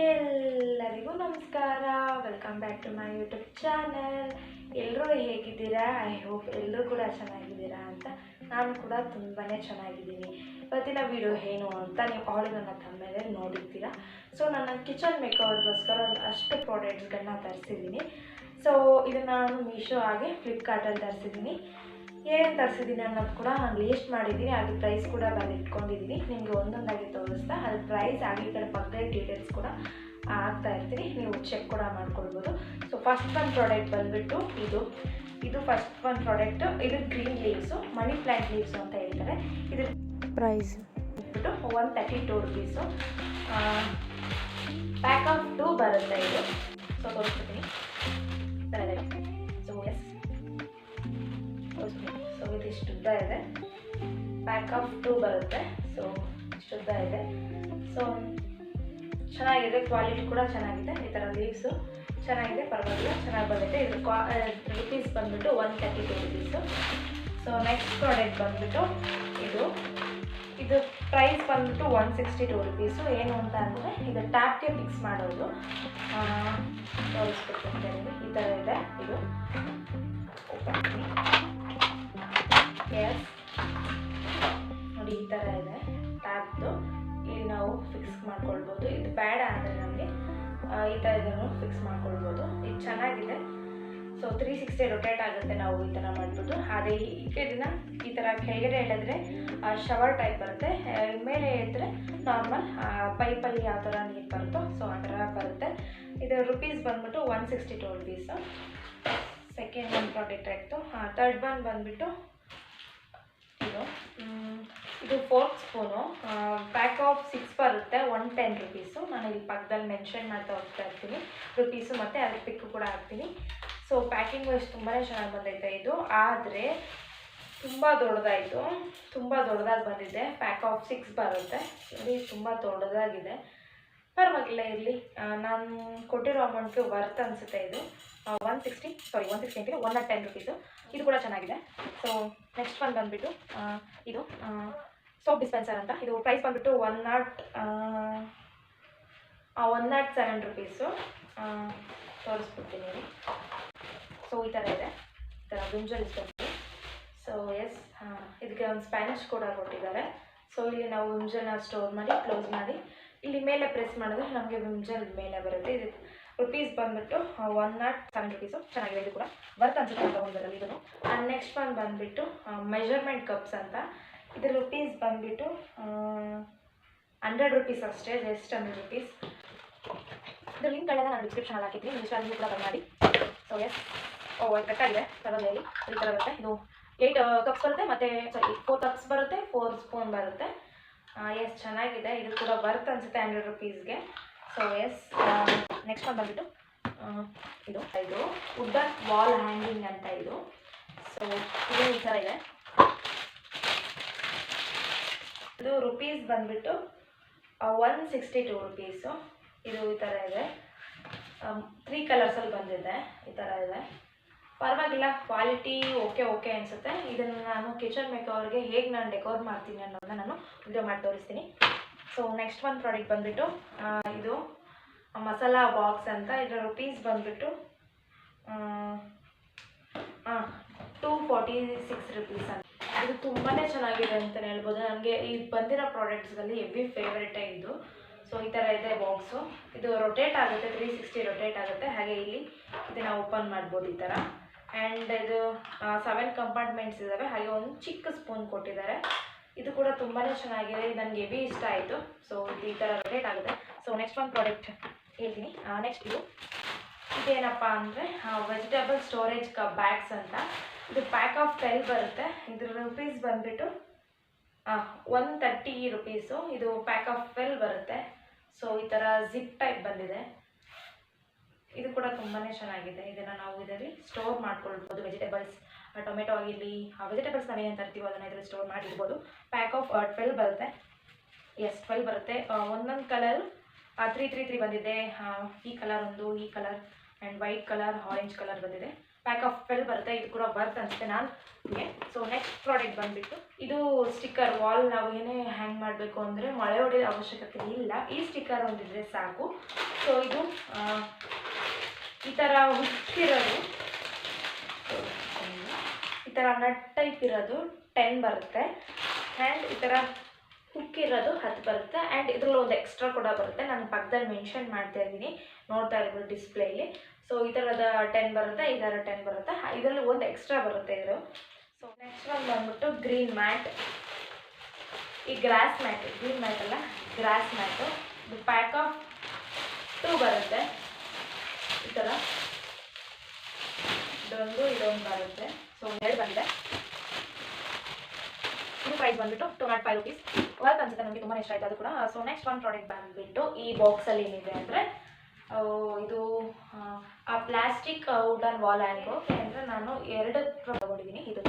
ಎಲ್ಲರಿಗೂ ನಮಸ್ಕಾರ. Welcome back to my YouTube channel. ಎಲ್ಲರೂ ಹೇಗಿದ್ದೀರಾ? ಐ ಹೋಪ್ ಎಲ್ಲರೂ ಕೂಡ ಚೆನ್ನಾಗಿದ್ದೀರಾ ಅಂತ. ನಾನು ಕೂಡ ತುಂಬಾ ಚೆನ್ನಾಗಿದ್ದೀನಿ. ಇವತ್ತಿನ ವಿಡಿಯೋ ಏನು ಅಂತ ನೀವು ಆಲ್ರೆಡಿ ನನ್ನ ತಮ್ಮಲ್ಲಿ ನೋಡಿರ್ತೀರ. ಸೊ ನನ್ನ ಕಿಚನ್ ಮೇಕವ್ರಿಗೋಸ್ಕರ ಅಷ್ಟು ಪ್ರಾಡಕ್ಟ್ಸ್ಗಳನ್ನ ತರಿಸಿದ್ದೀನಿ. ಸೊ ಇದನ್ನು ನಾನು ಮೀಶೋ ಹಾಗೆ ಫ್ಲಿಪ್ಕಾರ್ಟಲ್ಲಿ ತರಿಸಿದ್ದೀನಿ. ಏನೇನು ತರಿಸಿದ್ದೀನಿ ಅನ್ನೋದು ಕೂಡ ನಾನು ಲೀಸ್ಟ್ ಮಾಡಿದ್ದೀನಿ, ಹಾಗೆ ಪ್ರೈಸ್ ಕೂಡ ಇಟ್ಕೊಂಡಿದ್ದೀನಿ. ನಿಮಗೆ ಒಂದೊಂದಾಗಿ ತೋರಿಸ್ತಾ ಅದ್ರ ಪ್ರೈಸ್ ಹಾಗೆ ಈ ಕಡೆ ಪಕ್ಕದ ಡೀಟೇಲ್ಸ್ ಕೂಡ ಆಗ್ತಾ ಇರ್ತೀನಿ, ನೀವು ಚೆಕ್ ಕೂಡ ಮಾಡ್ಕೊಳ್ಬೋದು. ಸೊ ಫಸ್ಟ್ ಒಂದು ಪ್ರಾಡಕ್ಟ್ ಬಂದುಬಿಟ್ಟು ಇದು ಫಸ್ಟ್ ಒಂದು ಪ್ರಾಡಕ್ಟು. ಇದು green leaves, money plant leaves ಅಂತ ಹೇಳ್ತಾರೆ. ಇದ್ರ ಪ್ರೈಸ್ ಬಂದ್ಬಿಟ್ಟು 132 ರೂಪೀಸು. ಪ್ಯಾಕ್ ಆಫ್ 2 ಬರುತ್ತೆ ಇದು. ಸೊ ತೋರಿಸ್ತೀನಿ. ಸೊ ಇದಿಷ್ಟು ಉದ್ದ ಇದೆ. ಪ್ಯಾಕ್ ಆಫ್ 2 ಬರುತ್ತೆ. ಸೊ ಇಷ್ಟು ಉದ್ದ ಇದೆ. ಸೊ ಚೆನ್ನಾಗಿದೆ, ಕ್ವಾಲಿಟಿ ಕೂಡ ಚೆನ್ನಾಗಿದೆ. ಈ ಥರ ಲೀವ್ಸು ಚೆನ್ನಾಗಿದೆ, ಪರವಾಗಿಲ್ಲ, ಚೆನ್ನಾಗಿ ಬಂದಿದೆ. ಇದು ರುಪೀಸ್ ಬಂದುಬಿಟ್ಟು 132 ರೂಪೀಸು. ಸೊ ನೆಕ್ಸ್ಟ್ ಪ್ರಾಡಕ್ಟ್ ಬಂದುಬಿಟ್ಟು ಇದು ಪ್ರೈಸ್ ಬಂದುಬಿಟ್ಟು 162 ರೂಪೀಸು. ಏನು ಅಂತ ಅಂದರೆ ಇದು ಟ್ಯಾಪ್ಗೆ ಫಿಕ್ಸ್ ಮಾಡೋದು. ತೋರಿಸ್ಬೇಕು, ಈ ಥರ ಇದೆ. ಇದು ಎಸ್ ನೋಡಿ, ಈ ಥರ ಇದೆ ಟ್ಯಾಪ್ದು. ಇಲ್ಲಿ ನಾವು ಫಿಕ್ಸ್ ಮಾಡ್ಕೊಳ್ಬೋದು. ಇದು ಬೇಡ ಅಂದರೆ ನಮಗೆ ಈ ಥರ ಇದನ್ನು ಫಿಕ್ಸ್ ಮಾಡ್ಕೊಳ್ಬೋದು. ಇದು ಚೆನ್ನಾಗಿದೆ. ಸೊ 360 ರೊಟೇಟ್ ಆಗುತ್ತೆ, ನಾವು ಈ ಥರ ಮಾಡ್ಬೋದು. ಅದೇ ಈ ಕಡೆನ ಈ ಥರ ಕೆಳಗಡೆ ಹೇಳಿದ್ರೆ ಶವರ್ ಟೈಪ್ ಬರುತ್ತೆ, ಮೇಲೆ ಹೇಳಿದ್ರೆ ನಾರ್ಮಲ್ ಪೈಪಲ್ಲಿ ಯಾವ ಥರ ನೀರು ಬರುತ್ತೋ ಸೊ ಆ ಥರ ಬರುತ್ತೆ. ಇದು ರುಪೀಸ್ ಬಂದುಬಿಟ್ಟು 162 ರೂಪೀಸು. ಸೆಕೆಂಡ್ ಒಂದು ಪ್ರಾಡಕ್ಟ್ ಆಯಿತು. ಥರ್ಡ್ ಒನ್ ಬಂದುಬಿಟ್ಟು ಇದು ಫೋರ್ಕ್ ಸ್ಪೂನು. ಪ್ಯಾಕ್ ಆಫ್ 6 ಬರುತ್ತೆ, 110 ರೂಪೀಸು. ನಾನು ಇಲ್ಲಿ ಪಕ್ಕದಲ್ಲಿ ಮೆನ್ಷನ್ ಮಾಡ್ತಾ ಹೋಗ್ತಾ ಇರ್ತೀನಿ ರುಪೀಸು, ಮತ್ತು ಅದಕ್ಕೆ ಪಿಕ್ಕು ಕೂಡ ಹಾಕ್ತೀನಿ. ಸೊ ಪ್ಯಾಕಿಂಗ್ ವೈಸ್ ತುಂಬಾ ಚೆನ್ನಾಗಿ ಬಂದೈತೆ ಇದು, ಆದರೆ ತುಂಬ ದೊಡ್ಡದಾಯಿತು, ತುಂಬ ದೊಡ್ಡದಾಗಿ ಬಂದಿದೆ. ಪ್ಯಾಕ್ ಆಫ್ 6 ಬರುತ್ತೆ. ನೋಡಿ, ತುಂಬ ದೊಡ್ಡದಾಗಿದೆ. ಪರವಾಗಿಲ್ಲ, ಇರಲಿ. ನಾನು ಕೊಟ್ಟಿರೋ ಅಮೌಂಟ್ಗೆ ವರ್ತ್ ಅನಿಸುತ್ತೆ. ಇದು 160 ಅಂತಿಲ್ಲ, 110 ರೂಪೀಸು. ಇದು ಕೂಡ ಚೆನ್ನಾಗಿದೆ. ಸೊ ನೆಕ್ಸ್ಟ್ ಒನ್ ಬಂದುಬಿಟ್ಟು ಇದು ಸೋಪ್ ಡಿಸ್ಪೆನ್ಸರ್ ಅಂತ. ಇದು ಪ್ರೈಸ್ ಬಂದುಬಿಟ್ಟು 107 ರೂಪೀಸು. ತೋರಿಸ್ಬಿಡ್ತೀನಿ. ಸೊ ಈ ಥರ ಇದೆ, ಈ ಥರ ಬ್ರಿಂಜಲ್ ಡಿಸ್ಪೆನ್ಸರ್. ಸೊ ಎಸ್, ಇದಕ್ಕೆ ಒಂದು ಸ್ಪ್ಯಾನಿಶ್ ಕೂಡ ಕೊಟ್ಟಿದ್ದಾರೆ. ಸೊ ಇಲ್ಲಿ ನಾವು ವಿಮ್ಜಲ್ನ ಸ್ಟೋರ್ ಮಾಡಿ ಕ್ಲೋಸ್ ಮಾಡಿ ಇಲ್ಲಿ ಮೇಲೆ ಪ್ರೆಸ್ ಮಾಡಿದ್ರೆ ನಮಗೆ ವಿಮ್ಜಲ್ ಮೇಲೆ ಬರುತ್ತೆ. ಇದು ರುಪೀಸ್ ಬಂದುಬಿಟ್ಟು 107 ರೂಪೀಸು. ಚೆನ್ನಾಗಿದೆ, ಇದು ಕೂಡ ವರ್ತ್ ಅನ್ಸುತ್ತೆ ತೊಗೊಂಡ್ಬರಲ್ಲ ಇದನ್ನು. ಆ್ಯಂಡ್ ನೆಕ್ಸ್ಟ್ ಒನ್ ಬಂದುಬಿಟ್ಟು ಮೆಜರ್ಮೆಂಟ್ ಕಪ್ಸ್ ಅಂತ. ಇದು ರುಪೀಸ್ ಬಂದುಬಿಟ್ಟು 100 ರೂಪೀಸ್ ಅಷ್ಟೇ, ಜಸ್ಟ್ 100 ರೂಪೀಸ್. ಇದು ಲಿಂಕ್ಗಳೆಲ್ಲ ನಾನು ಡಿಸ್ಕ್ರಿಪ್ಷನಲ್ಲಿ ಹಾಕಿದ್ದೀನಿ, ನೀವು ಇಷ್ಟ ಕೂಡ ಬಂದು ಮಾಡಿ. ಸೊ ಎಸ್, ಕಟ್ಟಾಗಿದೆ ತರದಲ್ಲಿ ಈ ಥರ ಬರುತ್ತೆ. ಇದು 8 ಕಪ್ಸ್ ಬರುತ್ತೆ, ಮತ್ತು 4 ಕಪ್ಸ್ ಬರುತ್ತೆ, 4 ಸ್ಪೂನ್ ಬರುತ್ತೆ. ಎಸ್, ಚೆನ್ನಾಗಿದೆ. ಇದು ಕೂಡ ವರ್ತ್ ಅನಿಸುತ್ತೆ 100 ರೂಪೀಸ್ಗೆ. ಸೊ ಎಸ್, ನೆಕ್ಸ್ಟ್ ಒಂದು ಬಂದುಬಿಟ್ಟು ಇದು ವುಡನ್ ವಾಲ್ ಹ್ಯಾಂಗಿಂಗ್ ಅಂತ. ಇದು ಸೊ ಇದು ಈ ಥರ ಇದೆ. ಇದು ರುಪೀಸ್ ಬಂದುಬಿಟ್ಟು 162 ರೂಪೀಸು. ಇದು ಈ ಥರ ಇದೆ, 3 ಕಲರ್ಸಲ್ಲಿ ಬಂದಿದೆ. ಈ ಥರ ಇದೆ, ಪರವಾಗಿಲ್ಲ, ಕ್ವಾಲಿಟಿ ಓಕೆ ಅನಿಸುತ್ತೆ. ಇದನ್ನು ನಾನು ಕಿಚನ್ ಮೇಕವ್ರಿಗೆ ಹೇಗೆ ನಾನು ಡೆಕೋರ್ ಮಾಡ್ತೀನಿ ಅನ್ನೋದನ್ನ ನಾನು ವಿಡಿಯೋ ಮಾಡಿ ತೋರಿಸ್ತೀನಿ. ಸೊ ನೆಕ್ಸ್ಟ್ ಒಂದು ಪ್ರಾಡಕ್ಟ್ ಬಂದುಬಿಟ್ಟು ಇದು ಮಸಾಲಾ ಬಾಕ್ಸ್ ಅಂತ. ಇದರ ರುಪೀಸ್ ಬಂದುಬಿಟ್ಟು 246 ರೂಪೀಸ್ ಅಂತ. ಇದು ತುಂಬಾ ಚೆನ್ನಾಗಿದೆ ಅಂತಲೇ ಹೇಳ್ಬೋದು. ನನಗೆ ಈ ಬಂದಿರೋ ಪ್ರಾಡಕ್ಟ್ಸ್ಗಳಲ್ಲಿ ಹೆವಿ ಫೇವ್ರೇಟೇ ಇದು. ಸೊ ಈ ಥರ ಇದೆ ಬಾಕ್ಸು. ಇದು ರೊಟೇಟ್ ಆಗುತ್ತೆ, 360 ರೊಟೇಟ್ ಆಗುತ್ತೆ. ಹಾಗೆ ಇಲ್ಲಿ ಇದನ್ನು ಓಪನ್ ಮಾಡ್ಬೋದು ಈ ಥರ. ಆ್ಯಂಡ್ ಇದು 7 ಕಂಪಾರ್ಟ್ಮೆಂಟ್ಸ್ ಇದ್ದಾವೆ. ಹಾಗೆ ಒಂದು ಚಿಕ್ಕ ಸ್ಪೂನ್ ಕೊಟ್ಟಿದ್ದಾರೆ. ಇದು ಕೂಡ ತುಂಬಾ ಚೆನ್ನಾಗಿದೆ, ನನಗೆ ಹೆವಿ ಇಷ್ಟ ಆಯಿತು. ಸೊ ಇದು ಈ ಥರ ರೊಟೇಟ್ ಆಗುತ್ತೆ. ಸೊ ನೆಕ್ಸ್ಟ್ ಒಂದು ಪ್ರಾಡಕ್ಟ್ ಹೇಳ್ತೀನಿ. ನೆಕ್ಸ್ಟ್ ಇದೇನಪ್ಪ ಅಂದರೆ ವೆಜಿಟೇಬಲ್ ಸ್ಟೋರೇಜ್ ಬ್ಯಾಗ್ಸ್ ಅಂತ. ಇದು ಪ್ಯಾಕ್ ಆಫ್ 12 ಬರುತ್ತೆ. ಇದ್ರ ರುಪೀಸ್ ಬಂದುಬಿಟ್ಟು 130 ರೂಪೀಸು. ಇದು ಪ್ಯಾಕ್ ಆಫ್ 12 ಬರುತ್ತೆ. ಸೊ ಈ ಥರ ಜಿಪ್ ಟೈಪ್ ಬಂದಿದೆ. ಇದು ಕೂಡ ತುಂಬಾ ಚೆನ್ನಾಗಿದೆ. ಇದನ್ನು ನಾವು ಇದರಲ್ಲಿ ಸ್ಟೋರ್ ಮಾಡ್ಕೊಳ್ಬೋದು. ವೆಜಿಟೇಬಲ್ಸ್, ಟೊಮೆಟೊ ಆಗಿರಲಿ, ವೆಜಿಟೇಬಲ್ಸ್ ನಾವು ಏನು ತರ್ತೀವೋ ಅದನ್ನು ಇದರಲ್ಲಿ ಸ್ಟೋರ್ ಮಾಡಿರ್ಬೋದು. ಪ್ಯಾಕ್ ಆಫ್ 12 ಬರುತ್ತೆ. ಎಸ್, 12 ಬರುತ್ತೆ. ಒಂದೊಂದು ಕಲರ್ 3 ಬಂದಿದೆ. ಈ ಕಲರ್ ಒಂದು, ಈ colour and white colour, orange colour ಬಂದಿದೆ. ಪ್ಯಾಕ್ ಆಫ್ 12 ಬರುತ್ತೆ. ಇದು ಕೂಡ ವರ್ತ್ ಅನಿಸುತ್ತೆ ನನಗೆ. ಸೊ ನೆಕ್ಸ್ಟ್ ಪ್ರಾಡಕ್ಟ್ ಬಂದುಬಿಟ್ಟು ಇದು ಸ್ಟಿಕ್ಕರ್. ವಾಲ್ ನಾವು ಏನೇ ಹ್ಯಾಂಗ್ ಮಾಡಬೇಕು ಅಂದರೆ ಮಳೆ ಹೊಡೆಯೋ ಅವಶ್ಯಕತೆ ಇಲ್ಲ, ಈ ಸ್ಟಿಕ್ಕರ್ ಒಂದಿದ್ರೆ ಸಾಕು. ಸೊ ಇದು ಈ ಥರ ಹುಟ್ಟಿರೋದು, ಈ ಥರ ನಟ್ ಟೈಪ್ ಇರೋದು 10 ಬರುತ್ತೆ. ಆ್ಯಂಡ್ ಈ ಥರ ಹುಕ್ಕಿರೋದು 10 ಬರುತ್ತೆ. ಆ್ಯಂಡ್ ಇದರಲ್ಲಿ ಒಂದು ಎಕ್ಸ್ಟ್ರಾ ಕೂಡ ಬರುತ್ತೆ, ನಾನು ಪಕ್ಕದಲ್ಲಿ ಮೆನ್ಷನ್ ಮಾಡ್ತಾ ಇದ್ದೀನಿ, ನೋಡ್ತಾ ಇರ್ಬೋದು ಡಿಸ್ಪ್ಲೇಲಿ. ಸೊ ಈ ಥರದ 10 ಬರುತ್ತೆ, ಈ ಥರ 10 ಬರುತ್ತೆ, ಇದರಲ್ಲಿ ಒಂದು ಎಕ್ಸ್ಟ್ರಾ ಬರುತ್ತೆ ಇದು. ಸೊ ನೆಕ್ಸ್ಟ್ ಒಂದು ಬಂದ್ಬಿಟ್ಟು ಗ್ರೀನ್ ಮ್ಯಾಟ್. ಈ ಗ್ರಾಸ್ ಮ್ಯಾಟ್, ಗ್ರೀನ್ ಮ್ಯಾಟ್ ಅಲ್ಲ, ಗ್ರಾಸ್ ಮ್ಯಾಟು. ಇದು ಪ್ಯಾಕ್ ಆಫ್ 2 ಬರುತ್ತೆ. ಈ ಥರ ಇದೊಂದು ಬರುತ್ತೆ. ಸೊ 2 ಬಂದಿದೆ. ಇದು ಪ್ರೈಸ್ ಬಂದ್ಬಿಟ್ಟು 205 rupees. ವರ್ತ್ ಅನ್ಸುತ್ತೆ, ನನಗೆ ತುಂಬಾ ಇಷ್ಟ ಆಯಿತು ಅದು ಕೂಡ. ಸೊ ನೆಕ್ಸ್ಟ್ ಒಂದು ಪ್ರಾಡಕ್ಟ್ ಬಂದುಬಿಟ್ಟು ಈ ಬಾಕ್ಸಲ್ಲಿ ಏನಿದೆ ಅಂದರೆ ಇದು ಆ ಪ್ಲಾಸ್ಟಿಕ್ ವುಡನ್ ವಾಲ್ ಹ್ಯಾಂಗು. ಅಂದರೆ ನಾನು 2 ತಗೊಂಡಿದ್ದೀನಿ ಇದು.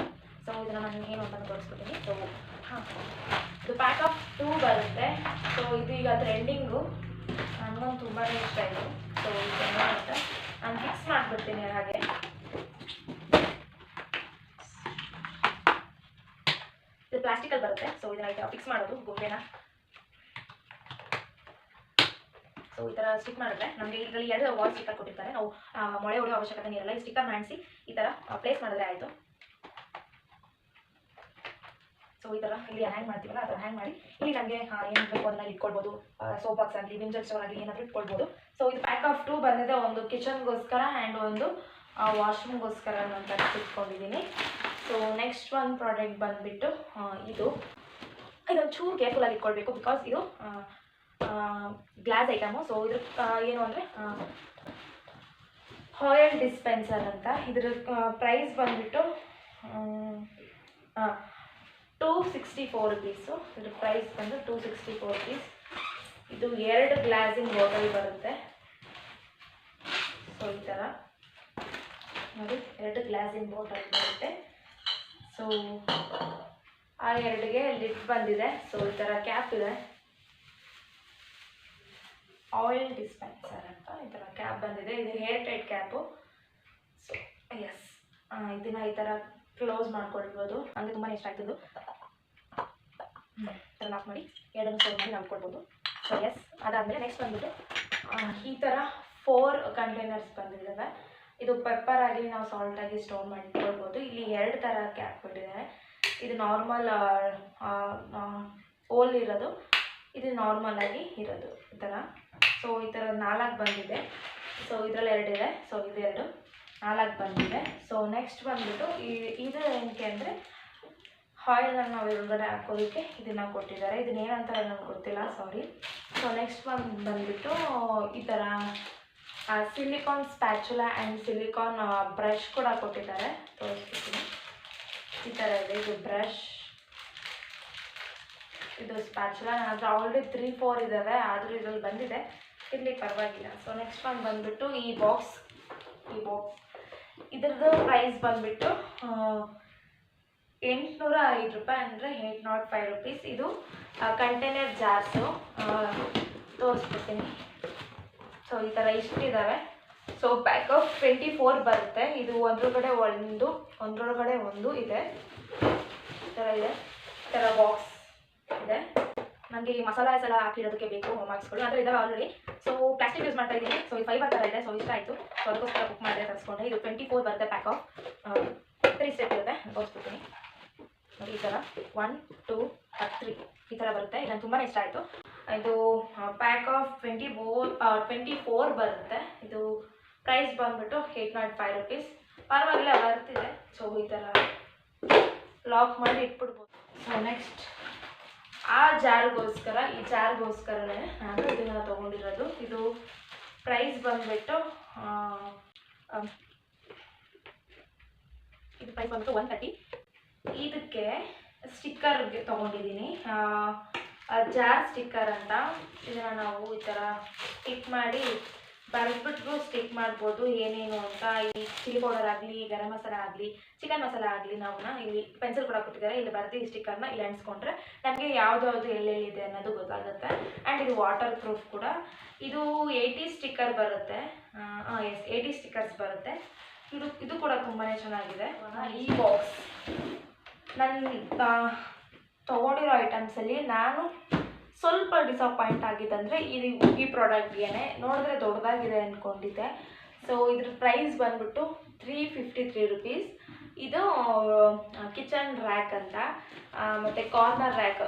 ಸೊ ಇದನ್ನು ನಾನು ಏನು ಅಂತ ತೋರಿಸ್ಕೊತೀನಿ. ಸೊ ಇದು ಪ್ಯಾಕ್ ಆಫ್ 2 ಬರುತ್ತೆ. ಸೊ ಇದು ಈಗ ಟ್ರೆಂಡಿಂಗು, ನನಗೊಂದು ತುಂಬಾ ಇಷ್ಟ ಆಯಿತು. ಸೊ ಇದನ್ನು ಅಂತ ನಾನು ಫಿಕ್ಸ್ ಮಾಡಿಬಿಡ್ತೀನಿ ಹಾಗೆ. ಇದು ಪ್ಲಾಸ್ಟಿಕಲ್ಲಿ ಬರುತ್ತೆ. ಸೊ ಇದನ್ನ ಫಿಕ್ಸ್ ಮಾಡೋದು ಗೊಂಬೆನ. ಸೊ ಈ ಥರ ಸ್ಟಿಕ್ ಮಾಡಿದ್ರೆ ನಮಗೆ ಇದರಲ್ಲಿ 2 ವಾಲ್ ಸ್ಟಿಕ್ಕರ್ ಕೊಟ್ಟಿರ್ತಾರೆ. ನಾವು ಮೊಳೆ ಹೊಡೆಯೋ ಅವಶ್ಯಕತೆ ಇರಲ್ಲ. ಈ ಸ್ಟಿಕ್ಕರ್ ಮಾಡಿಸಿ ಈ ಥರ ಪ್ಲೇಸ್ ಮಾಡಿದ್ರೆ ಆಯಿತು. ಸೊ ಈ ಥರ ಇಲ್ಲಿ ಹ್ಯಾಂಗ್ ಮಾಡ್ತೀವಲ್ಲ, ಆ ಥರ ಹ್ಯಾಂಗ್ ಮಾಡಿ ಇಲ್ಲಿ ನಮಗೆ ಏನು ಬೇಕು ಅದನ್ನ ಇಟ್ಕೊಳ್ಬೋದು. ಸೋಪ್ ಬಾಕ್ಸ್ ಆಗಲಿ, ವಿಮ್ ಜೆಲ್ ಸ್ಟೋರ್ ಆಗಲಿ ಏನಾದರೂ ಇಟ್ಕೊಳ್ಬೋದು. ಸೊ ಇದು ಪ್ಯಾಕ್ ಆಫ್ 2 ಬಂದಿದೆ. ಒಂದು ಕಿಚನ್ಗೋಸ್ಕರ ಆ್ಯಂಡ್ ಒಂದು ವಾಶ್ರೂಮ್ಗೋಸ್ಕರ ಅಂತ ಇಟ್ಕೊಂಡಿದ್ದೀನಿ. ಸೊ ನೆಕ್ಸ್ಟ್ ಒಂದು ಪ್ರಾಡಕ್ಟ್ ಬಂದುಬಿಟ್ಟು ಇದೊಂದು ಚೂರು ಕೇರ್ಫುಲ್ಲಾಗಿ ಇಟ್ಕೊಳ್ಬೇಕು, ಬಿಕಾಸ್ ಇದು ಗ್ಲಾಸ್ ಐಟಮು. ಸೊ ಇದ್ರ ಏನು ಅಂದರೆ ಆಯಿಲ್ ಡಿಸ್ಪೆನ್ಸರ್ ಅಂತ. ಇದ್ರ ಪ್ರೈಸ್ ಬಂದುಬಿಟ್ಟು 264 rupees. ಇದ್ರ ಪ್ರೈಸ್ ಬಂದು 264 rupees. ಇದು 2 ಗ್ಲಾಸಿನ ಬಾಟಲ್ ಬರುತ್ತೆ. ಸೊ ಈ ಥರ ನೋಡಿ, 2 ಗ್ಲಾಸಿನ ಬಾಟಲ್ ಬರುತ್ತೆ. ಸೊ ಆ 2ಗೆ ಲಿಡ್ ಬಂದಿದೆ. ಸೊ ಈ ಥರ ಕ್ಯಾಪ್ ಇದೆ, ಆಯಿಲ್ ಡಿಸ್ಪೆನ್ಸರ್ ಅಂತ ಈ ಥರ ಕ್ಯಾಪ್ ಬಂದಿದೆ. ಇದು hair tight cap. So yes, ಇದನ್ನು ಈ ಥರ ಕ್ಲೋಸ್ ಮಾಡ್ಕೊಳ್ಬೋದು. ನನಗೆ ತುಂಬಾ ಇಷ್ಟ ಆಗ್ತದ್ದು. ಥರ ಲಾಕ್ ಮಾಡಿ 2 ಸ್ಟೋರ್ ಮಾಡಿ ಮಾಡ್ಕೊಳ್ಬೋದು. ಸೊ ಎಸ್, ಅದಾದಮೇಲೆ ನೆಕ್ಸ್ಟ್ ಬಂದ್ಬಿಟ್ಟು ಈ ಥರ 4 ಕಂಟೈನರ್ಸ್ ಬಂದಿದ್ದಾವೆ. ಇದು ಪೆಪ್ಪರ್ ಆಗಲಿ ನಾವು ಸಾಲ್ಟ್ ಆಗಿ ಸ್ಟೋರ್ ಮಾಡಿಕೊಳ್ಬೋದು. ಇಲ್ಲಿ 2 ಥರ ಕ್ಯಾಪ್ ಕೊಟ್ಟಿದ್ದಾರೆ. ಇದು ನಾರ್ಮಲ್ ಓಲ್ ಇರೋದು, ಇದು ನಾರ್ಮಲ್ ಆಗಿ ಇರೋದು ಈ ಥರ. ಸೊ ಈ ಥರ 4 ಬಂದಿದೆ. ಸೊ ಇದರಲ್ಲಿ 2 ಇದೆ. ಸೊ ಇದು 2, 4 ಬಂದಿದೆ. ಸೊ ನೆಕ್ಸ್ಟ್ ಬಂದ್ಬಿಟ್ಟು ಇದು ಏನಕ್ಕೆ ಅಂದರೆ ಆಯಿಲನ್ನು ನಾವು ಒಳಗಡೆ ಹಾಕೋದಕ್ಕೆ ಇದನ್ನು ಕೊಟ್ಟಿದ್ದಾರೆ. ಇದನ್ನೇನಂತಾರೆ ನನಗೆ ಗೊತ್ತಿಲ್ಲ, ಸಾರಿ. ಸೊ ನೆಕ್ಸ್ಟ್ ಬಂದ್ಬಿಟ್ಟು ಈ ಥರ silicon spatula and silicon brush ಕೂಡ ಕೊಟ್ಟಿದ್ದಾರೆ. ತೋರಿಸ್ಬಿಡ್ತೀನಿ. ಈ ಥರ ಇದೆ. ಇದು ಬ್ರಷ್, ಇದು ಸ್ಪ್ಯಾಚುಲಾ. ನನ್ನ ಹತ್ರ ಆಲ್ರೆಡಿ 3-4 ಇದ್ದಾವೆ, ಆದರೂ ಇದರಲ್ಲಿ ಬಂದಿದೆ, ಇಲ್ಲಿ ಪರವಾಗಿಲ್ಲ. ಸೊ ನೆಕ್ಸ್ಟ್ ಬಂದುಬಿಟ್ಟು ಈ ಬಾಕ್ಸ್ ಇದ್ರದ್ದು ಪ್ರೈಸ್ ಬಂದುಬಿಟ್ಟು 805 ರೂಪಾಯಿ, ಅಂದರೆ 805 rupees. ಇದು ಕಂಟೈನರ್ ಜಾರ್ಸು ತೋರಿಸ್ಬಿಡ್ತೀನಿ. ಸೊ ಈ ಥರ ಇಷ್ಟಿದ್ದಾವೆ. ಸೊ ಪ್ಯಾಕ್ ಆಫ್ 24 ಬರುತ್ತೆ. ಇದು ಒಂದರೊಳಗಡೆ ಒಂದು ಇದೆ, ಈ ಥರ ಇದೆ. ಈ ಥರ ಬಾಕ್ಸ್ ಇದೆ. ನನಗೆ ಈ ಮಸಾಲಾಸ್ ಎಲ್ಲ ಹಾಕಿರೋದಕ್ಕೆ ಬೇಕು ಮಾರ್ಕ್ಸ್ಗಳು, ಅಂದರೆ ಇದಾವೆ ಆಲ್ರೆಡಿ. ಸೊ ಪ್ಲಾಸ್ಟಿಕ್ ಯೂಸ್ ಮಾಡ್ತಾ ಇದ್ದೀನಿ. ಸೊ ಈ ಫೈಬರ್ ಥರ ಇದೆ. ಸೊ ಇಷ್ಟ ಆಯಿತು. ಸೊ ಅದಕ್ಕೋಸ್ಕರ ಬುಕ್ ಮಾಡಿದೆ, ತರಿಸ್ಕೊಂಡೆ. ಇದು 24 ಬರುತ್ತೆ. ಪ್ಯಾಕ್ ಆಫ್ 3 ಸ್ಟೆಪ್ ಇರುತ್ತೆ. ತೋರಿಸ್ಬಿಡ್ತೀನಿ ನೋಡಿ. ಈ ಥರ 1, 2, 3 ಈ ಥರ ಬರುತ್ತೆ. ಇದು ನನಗೆ ತುಂಬಾ ಇಷ್ಟ ಆಯಿತು. ಇದು ಪ್ಯಾಕ್ ಆಫ್ 24 ಬರುತ್ತೆ. ಇದು ಪ್ರೈಸ್ ಬಂದುಬಿಟ್ಟು 805 rupees. ಪರವಾಗಿಲ್ಲ, ಬರ್ತಿದೆ. ಸೊ ಈ ಥರ ಲಾಕ್ ಮಾಡಿ ಇಟ್ಬಿಡ್ಬೋದು. ಸೊ ನೆಕ್ಸ್ಟ್ ಈ ಜಾರ್ಗೋಸ್ಕರನೇ ನಾನು ಇದನ್ನು ತೊಗೊಂಡಿರೋದು. ಇದು ಪ್ರೈಸ್ ಬಂದುಬಿಟ್ಟು 130. ಇದಕ್ಕೆ ಸ್ಟಿಕ್ಕರ್ಗೆ ತೊಗೊಂಡಿದ್ದೀನಿ, ಜಾರ್ ಸ್ಟಿಕ್ಕರ್ ಅಂತ. ಇದನ್ನು ನಾವು ಈ ಥರ ಸ್ಟಿಕ್ ಮಾಡಿ ಬರೆದ್ಬಿಟ್ಟು ಸ್ಟಿಕ್ ಮಾಡ್ಬೋದು ಏನೇನು ಅಂತ. ಈ ಚಿಲ್ಲಿ ಪೌಡರ್ ಆಗಲಿ, ಗರಂ ಮಸಾಲ ಆಗಲಿ, ಚಿಕನ್ ಮಸಾಲ ಆಗಲಿ, ನಾವು ಇಲ್ಲಿ ಪೆನ್ಸಿಲ್ ಕೂಡ ಕೊಟ್ಟಿದ್ದಾರೆ. ಇಲ್ಲಿ ಬರೆದು ಈ ಸ್ಟಿಕ್ಕರ್ನ ಇಲ್ಲಿ ಅಂಟಿಸ್ಕೊಂಡ್ರೆ ನಮಗೆ ಯಾವುದು ಎಲ್ಲೆಲ್ಲಿದೆ ಅನ್ನೋದು ಗೊತ್ತಾಗುತ್ತೆ. ಆ್ಯಂಡ್ ಇದು ವಾಟರ್ ಪ್ರೂಫ್ ಕೂಡ. ಇದು 80 ಸ್ಟಿಕ್ಕರ್ ಬರುತ್ತೆ. ಎಸ್, 80 ಸ್ಟಿಕ್ಕರ್ಸ್ ಬರುತ್ತೆ. ಇದು ಕೂಡ ತುಂಬಾ ಚೆನ್ನಾಗಿದೆ. ಈ ಬಾಕ್ಸ್ ನಾನು ತೊಗೊಂಡಿರೋ ಐಟಮ್ಸಲ್ಲಿ ನಾನು ಸ್ವಲ್ಪ ಡಿಸಪಾಯಿಂಟ್ ಆಗಿದೆ ಅಂದರೆ ಈ ಪ್ರಾಡಕ್ಟ್ಗೆ ನೋಡಿದ್ರೆ ದೊಡ್ಡದಾಗಿದೆ ಅಂದ್ಕೊಂಡಿದ್ದೆ. ಸೊ ಇದ್ರ ಪ್ರೈಸ್ ಬಂದ್ಬಿಟ್ಟು 353 ರುಪೀಸ್. ಇದು ಕಿಚನ್ ರ್ಯಾಕ್ ಅಂತ, ಮತ್ತು ಕಾರ್ನರ್ ರ್ಯಾಕ್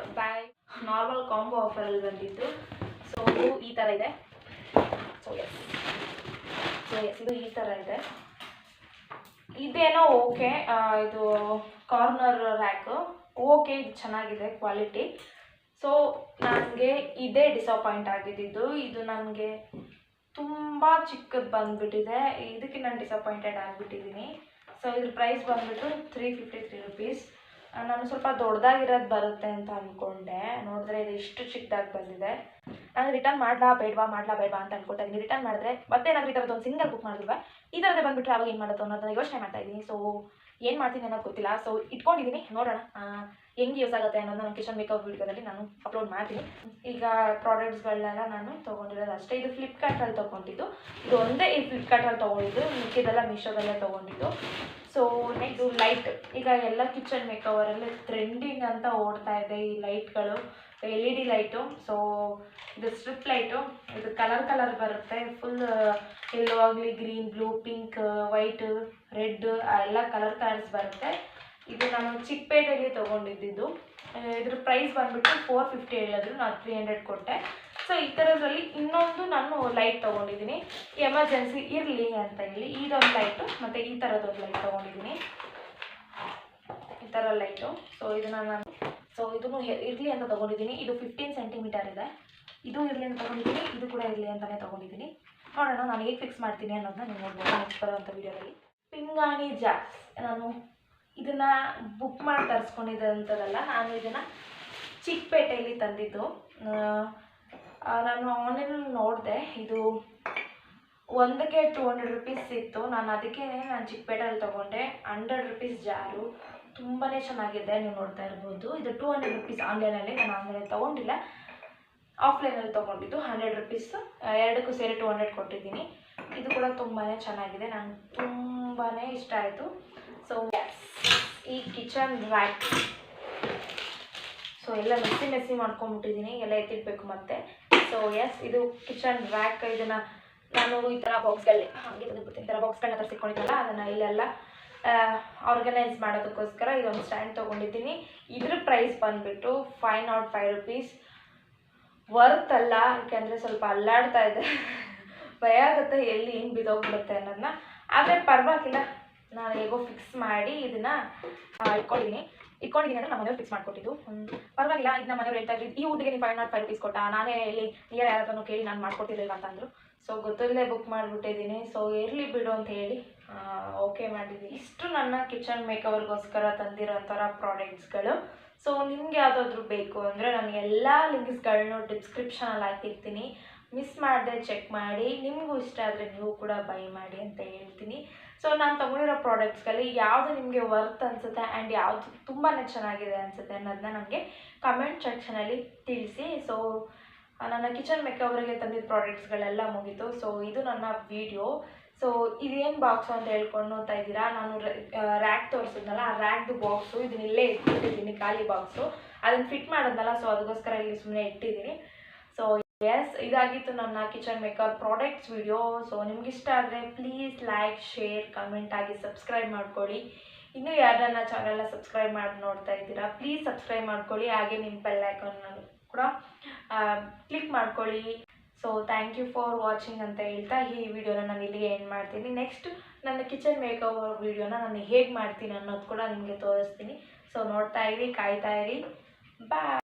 ನಾರ್ಮಲ್ ಕಾಂಬೋ ಆಫರಲ್ಲಿ ಬಂದಿತ್ತು. ಸೊ ಈ ಥರ ಇದೆ. ಸೊ ಎಸ್ ಇದು ಈ ಥರ ಇದೆ. ಇದೇನೋ ಓಕೆ, ಇದು ಕಾರ್ನರ್ ರ್ಯಾಕು ಓಕೆ, ಇದು ಚೆನ್ನಾಗಿದೆ ಕ್ವಾಲಿಟಿ. ಸೊ ನನಗೆ ಇದೇ ಡಿಸಪಾಯಿಂಟ್ ಆಗಿದ್ದು. ಇದು ನನಗೆ ತುಂಬ ಚಿಕ್ಕದು ಬಂದುಬಿಟ್ಟಿದೆ, ಇದಕ್ಕೆ ನಾನು ಡಿಸಪಾಯಿಂಟೆಡ್ ಆಗಿಬಿಟ್ಟಿದ್ದೀನಿ. ಸೊ ಇದ್ರ ಪ್ರೈಸ್ ಬಂದುಬಿಟ್ಟು 353 ರುಪೀಸ್. ನಾನು ಸ್ವಲ್ಪ ದೊಡ್ಡದಾಗಿರೋದು ಬರುತ್ತೆ ಅಂತ ಅಂದ್ಕೊಂಡೆ, ನೋಡಿದ್ರೆ ಇದು ಇಷ್ಟು ಚಿಕ್ಕದಾಗಿ ಬಂದಿದೆ. ನಾನು ರಿಟರ್ನ್ ಮಾಡಲಾ ಬೇಡವಾ ಅಂತ ಅಂದ್ಕೊಳ್ತಾ ಇದ್ದೀನಿ. ರಿಟರ್ನ್ ಮಾಡಿದ್ರೆ ಮತ್ತೆ ಏನಾದರೂ ಈ ಥರದ್ದು ಒಂದು ಸಿಂಗಲ್ ಬುಕ್ ಮಾಡಿದ್ವಿ ಈ ಥರದೇ ಬಂದುಬಿಟ್ರೆ ಅವಾಗ ಏನು ಮಾಡೋದು ಅನ್ನೋದನ್ನ ಯೋಚನೆ ಮಾಡ್ತಾ ಇದ್ದೀನಿ. ಸೊ ಏನು ಮಾಡ್ತೀನಿ ಅನ್ನೋದು ಗೊತ್ತಿಲ್ಲ. ಸೊ ಇಟ್ಕೊಂಡಿದ್ದೀನಿ, ನೋಡೋಣ ಹೆಂಗೆ ಯೂಸ್ ಆಗುತ್ತೆ ಅನ್ನೋದು ನಾನು ಕಿಚನ್ ಮೇಕಪ್ ವೀಡಿಯೋದಲ್ಲಿ ನಾನು ಅಪ್ಲೋಡ್ ಮಾಡ್ತೀನಿ. ಈಗ ಪ್ರಾಡಕ್ಟ್ಸ್ಗಳನ್ನೆಲ್ಲ ನಾನು ತೊಗೊಂಡಿರೋದು ಅಷ್ಟೇ. ಇದು ಫ್ಲಿಪ್ಕಾರ್ಟಲ್ಲಿ ತೊಗೊಂಡಿದ್ದು, ಇದು ಒಂದೇ ಈ ಫ್ಲಿಪ್ಕಾರ್ಟಲ್ಲಿ ತೊಗೊಂಡಿದ್ದು, ಮಿಕ್ಕಿದೆಲ್ಲ ಮೀಶೋದಲ್ಲೇ ತೊಗೊಂಡಿದ್ದು. ಸೊ ನೆಕ್ಸ್ಟ್ ಲೈಟ್, ಈಗ ಎಲ್ಲ ಕಿಚನ್ ಮೇಕವರಲ್ಲಿ ಟ್ರೆಂಡಿಂಗ್ ಅಂತ ಓಡ್ತಾ ಇದೆ ಈ ಲೈಟ್ಗಳು, LED ಲೈಟು. ಸೊ ಇದು ಸ್ಟ್ರಿಪ್ ಲೈಟು, ಇದು ಕಲರ್ ಬರುತ್ತೆ, ಫುಲ್ ಎಲ್ಲೋ ಆಗಲಿ green, blue, pink, white, red ಎಲ್ಲ ಕಲರ್ಸ್ ಬರುತ್ತೆ. ಇದು ನಾನು ಚಿಕ್ಕಪೇಟೆಯಲ್ಲಿ ತೊಗೊಂಡಿದ್ದು. ಇದ್ರ ಪ್ರೈಸ್ ಬಂದುಬಿಟ್ಟು 450 ಹೇಳಿದ್ರು, ನಾನು 300 ಕೊಟ್ಟೆ. ಸೊ ಈ ಥರದ್ರಲ್ಲಿ ಇನ್ನೊಂದು ನಾನು ಲೈಟ್ ತೊಗೊಂಡಿದ್ದೀನಿ, ಎಮರ್ಜೆನ್ಸಿ ಇರಲಿ ಅಂತ ಹೇಳಿ. ಇದೊಂದು ಲೈಟು ಮತ್ತು ಈ ಥರದೊಂದು ಲೈಟ್ ತೊಗೊಂಡಿದ್ದೀನಿ, ಈ ಥರ ಲೈಟು. ಸೊ ಇದನ್ನು ನಾನು ಇದನ್ನು ಇರಲಿ ಅಂತ ತೊಗೊಂಡಿದ್ದೀನಿ. ಇದು 15 ಸೆಂಟಿಮೀಟರ್ ಇದೆ. ಇದು ಇರಲಿ ಅಂತ ತೊಗೊಂಡಿದ್ದೀನಿ, ಇದು ಕೂಡ ಇರಲಿ ಅಂತಲೇ ತೊಗೊಂಡಿದ್ದೀನಿ. ನೋಡೋಣ ನಾನು ಹೇಗೆ ಫಿಕ್ಸ್ ಮಾಡ್ತೀನಿ ಅನ್ನೋದನ್ನ ನೀವು ನೋಡ್ಬೋದು ನೆಕ್ಸ್ಟ್ ಬರೋವಂಥ ವೀಡಿಯೋದಲ್ಲಿ. ಪಿಂಗಾಣಿ ಜಾರ್ಸ್, ನಾನು ಇದನ್ನು ಬುಕ್ ಮಾಡಿ ತರಿಸ್ಕೊಂಡಿದ್ದಂಥದ್ದಲ್ಲ, ನಾನು ಇದನ್ನು ಚಿಕ್ಕಪೇಟೆಯಲ್ಲಿ ತಂದಿದ್ದು. ನಾನು ಆನ್ಲೈನಲ್ಲಿ ನೋಡಿದೆ, ಇದು ಒಂದಕ್ಕೆ 200 ರುಪೀಸ್ ಇತ್ತು. ನಾನು ಅದಕ್ಕೆ ನಾನು ಚಿಕ್ಕಪೇಟೆಯಲ್ಲಿ ತೊಗೊಂಡೆ. 100 ರುಪೀಸ್ ಜಾರು, ತುಂಬಾ ಚೆನ್ನಾಗಿದೆ, ನೀವು ನೋಡ್ತಾ ಇರ್ಬೋದು. ಇದು 200 ರುಪೀಸ್ ಆನ್ಲೈನಲ್ಲಿ, ನಾನು ಆನ್ಲೈನಲ್ಲಿ ತೊಗೊಂಡಿಲ್ಲ, ಆಫ್ಲೈನಲ್ಲಿ ತೊಗೊಂಡಿದ್ದು. 100 ರುಪೀಸ್, ಎರಡಕ್ಕೂ ಸೇರಿ 200 ಕೊಟ್ಟಿದ್ದೀನಿ. ಇದು ಕೂಡ ತುಂಬಾ ಚೆನ್ನಾಗಿದೆ, ನನಗೆ ತುಂಬಾ ಇಷ್ಟ ಆಯಿತು. ಸೊ ಈ ಕಿಚನ್ ರ್ಯಾಕ್, ಸೊ ಎಲ್ಲ ಮೆಸ್ಸಿ ಮಾಡ್ಕೊಂಡ್ಬಿಟ್ಟಿದ್ದೀನಿ, ಎಲ್ಲ ಎತ್ತಿಡಬೇಕು ಮತ್ತೆ. ಸೊ ಇದು ಕಿಚನ್ ರ್ಯಾಕ್. ಇದನ್ನು ನಾನು ಈ ಥರ ಬಾಕ್ಸ್ಗಳನ್ನ ತರಿಸಿಕೊಂಡಿದ್ದಲ್ಲ, ಅದನ್ನು ಇಲ್ಲೆಲ್ಲ ಆರ್ಗನೈಸ್ ಮಾಡೋದಕ್ಕೋಸ್ಕರ ಇದೊಂದು ಸ್ಟ್ಯಾಂಡ್ ತೊಗೊಂಡಿದ್ದೀನಿ. ಇದ್ರ ಪ್ರೈಸ್ ಬಂದುಬಿಟ್ಟು 505 ರುಪೀಸ್. ವರ್ತ್ ಅಲ್ಲ, ಯಾಕೆಂದರೆ ಸ್ವಲ್ಪ ಅಲ್ಲಾಡ್ತಾ ಇದೆ, ಭಯ ಆಗುತ್ತೆ ಎಲ್ಲಿ ಹಿಂಗೆ ಬಿದ್ದೋಗ್ಬಿಡುತ್ತೆ ಅನ್ನೋದನ್ನ. ಆದರೆ ಪರವಾಗಿಲ್ಲ, ನಾನು ಹೇಗೋ ಫಿಕ್ಸ್ ಮಾಡಿ ಇದನ್ನು ಇಟ್ಕೊಂಡಿದ್ದೀನಿ ಅಂದರೆ ನಮ್ಮ ಮನೆಯವ್ರು ಫಿಕ್ಸ್ ಮಾಡಿಕೊಟ್ಟಿದ್ದು. ಪರವಾಗಿಲ್ಲ, ಇದು ನಮ್ಮ ಮನೆಯವ್ರು ಹೇಳ್ತಾ ಇದ್ರು, ಈ ಊಟಿಗೆ ನೀವು 505 ರುಪೀಸ್ ಕೊಟ್ಟ, ನಾನೇ ಇಲ್ಲಿ ನಿಯರ್ ಯಾರತ್ರನೂ ಕೇಳಿ ನಾನು ಮಾಡ್ಕೊಟ್ಟಿರಲಿಲ್ಲ ಅಂತಂದರು. ಸೊ ಗೊತ್ತಲ್ಲೇ ಬುಕ್ ಮಾಡಿಬಿಟ್ಟಿದ್ದೀನಿ. ಸೊ ಇರಲಿ ಬಿಡು ಅಂತ ಹೇಳಿ ಓಕೆ ಮಾಡಿದ್ದೀನಿ. ಇಷ್ಟು ನನ್ನ ಕಿಚನ್ ಮೇಕವರ್ಗೋಸ್ಕರ ತಂದಿರೋಂಥರ ಪ್ರಾಡಕ್ಟ್ಸ್ಗಳು. ಸೊ ನಿಮ್ಗೆ ಯಾವುದಾದ್ರೂ ಬೇಕು ಅಂದರೆ ನಾನು ಎಲ್ಲ ಲಿಂಕ್ಸ್ಗಳನ್ನೂ ಡಿಸ್ಕ್ರಿಪ್ಷನಲ್ಲಿ ಹಾಕಿರ್ತೀನಿ, ಮಿಸ್ ಮಾಡದೆ ಚೆಕ್ ಮಾಡಿ. ನಿಮಗೂ ಇಷ್ಟ ಆದರೆ ನೀವು ಕೂಡ ಬೈ ಮಾಡಿ ಅಂತ ಹೇಳ್ತೀನಿ. ಸೊ ನಾನು ತೊಗೊಂಡಿರೋ ಪ್ರಾಡಕ್ಟ್ಸ್ಗಳಲ್ಲಿ ಯಾವುದು ನಿಮಗೆ ವರ್ತ್ ಅನಿಸುತ್ತೆ ಆ್ಯಂಡ್ ಯಾವುದು ತುಂಬಾ ಚೆನ್ನಾಗಿದೆ ಅನಿಸುತ್ತೆ ಅನ್ನೋದನ್ನ ನನಗೆ ಕಮೆಂಟ್ ಸೆಕ್ಷನಲ್ಲಿ ತಿಳಿಸಿ. ಸೊ ನನ್ನ ಕಿಚನ್ ಮೇಕವರಿಗೆ ತಂದಿದ್ದ ಪ್ರಾಡಕ್ಟ್ಸ್ಗಳೆಲ್ಲ ಮುಗೀತು. ಸೊ ಇದು ನನ್ನ ವಿಡಿಯೋ. ಸೊ ಇದೇನು ಬಾಕ್ಸು ಅಂತ ಹೇಳ್ಕೊಂಡು ನೋಡ್ತಾ ಇದ್ದೀರಾ, ನಾನು ರ್ಯಾಕ್ ತೋರಿಸಿದ್ನಲ್ಲ, ಆ ರ್ಯಾಕ್ದು ಬಾಕ್ಸು ಇದನ್ನ ಇಲ್ಲೇ ಇಟ್ಟಿದ್ದೀನಿ, ಖಾಲಿ ಬಾಕ್ಸು. ಅದನ್ನು ಫಿಟ್ ಮಾಡೋದ್ನಲ್ಲ, ಸೊ ಅದಕ್ಕೋಸ್ಕರ ಇಲ್ಲಿ ಸುಮ್ಮನೆ ಇಟ್ಟಿದ್ದೀನಿ. ಸೊ ಇದಾಗಿತ್ತು ನನ್ನ kitchen makeup products video. So ನಿಮ್ಗಿಷ್ಟ ಆದರೆ ಪ್ಲೀಸ್ ಲೈಕ್, ಶೇರ್, ಕಮೆಂಟ್ ಆಗಿ ಸಬ್ಸ್ಕ್ರೈಬ್ ಮಾಡ್ಕೊಳ್ಳಿ. ಇನ್ನೂ ಯಾರನ್ನ ಚಾನಲ್ನ ಸಬ್ಸ್ಕ್ರೈಬ್ ಮಾಡಿ ನೋಡ್ತಾ ಇದ್ದೀರಾ, ಪ್ಲೀಸ್ ಸಬ್ಸ್ಕ್ರೈಬ್ ಮಾಡ್ಕೊಳ್ಳಿ. ಹಾಗೆ ನಿಮ್ಮ ಬೆಲ್ ಐಕಾನ್ ಕೂಡ ಕ್ಲಿಕ್ ಮಾಡ್ಕೊಳ್ಳಿ. So thank you for watching ಅಂತ ಹೇಳ್ತಾ ಈ ವಿಡಿಯೋನ ನಾನು ಇಲ್ಲಿಗೆ ಎಂಡ್ ಮಾಡ್ತೀನಿ. ನೆಕ್ಸ್ಟ್ ನನ್ನ ಕಿಚನ್ ಮೇಕಪ್ ವಿಡಿಯೋನ ನಾನು ಹೇಗೆ ಮಾಡ್ತೀನಿ ಅನ್ನೋದು ಕೂಡ ನಿಮಗೆ ತೋರಿಸ್ತೀನಿ. ಸೊ ನೋಡ್ತಾ ಇರಿ, ಕಾಯ್ತಾ ಇರಿ. ಬಾಯ್.